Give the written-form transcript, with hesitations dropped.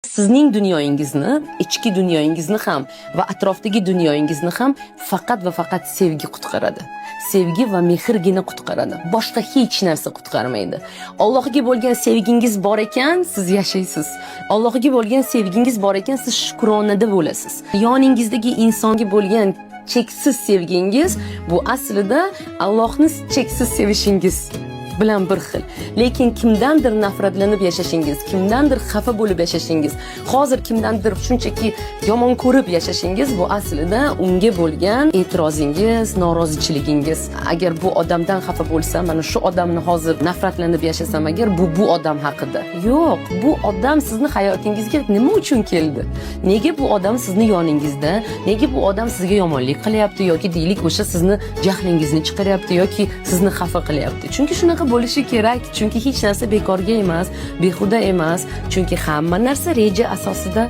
Sizning dunyoyingizni, ichki dunyoyingizni ham va atrofdagi dunyoyingizni ham faqat va faqat sevgi qutqaradi. Sevgi va mehrgina qutqaradi. Boshqa hech narsa qutqarmaydi. Allohga bo'lgan sevgingiz bor ekan, siz yashaysiz. Allohga bo'lgan sevgingiz bor ekan, siz shukronada bo'lasiz. Yoningizdagi insonga bo'lgan cheksiz sevgingiz bu aslida Allohni cheksiz sevishingiz bilan bir xil. Lekin kimdandir nafratlanib yashashingiz, kimdandir xafa bo'lib yashashingiz, hozir kimdandir shunchaki yomon ko'rib yashashingiz bu aslida unga bo'lgan e'tirozingiz, norozichiligingiz. Agar bu odamdan xafa bo'lsam, mana shu odamni hozir nafratlanib yashasam agar bu odam haqida. Yo'q, bu odam sizni hayotingizga nima uchun keldi? Nega bu odam sizni yoningizda? Nega bu odam sizga yomonlik qilyapti yoki deylik o'sha sizni jahlingizni chiqaryapti yoki sizni xafa qilyapti? Chunki shunaqa bo'lishi kerak. Chunki hech narsa bekorga emas, behuda emas. Chunki hamma narsa reja asosida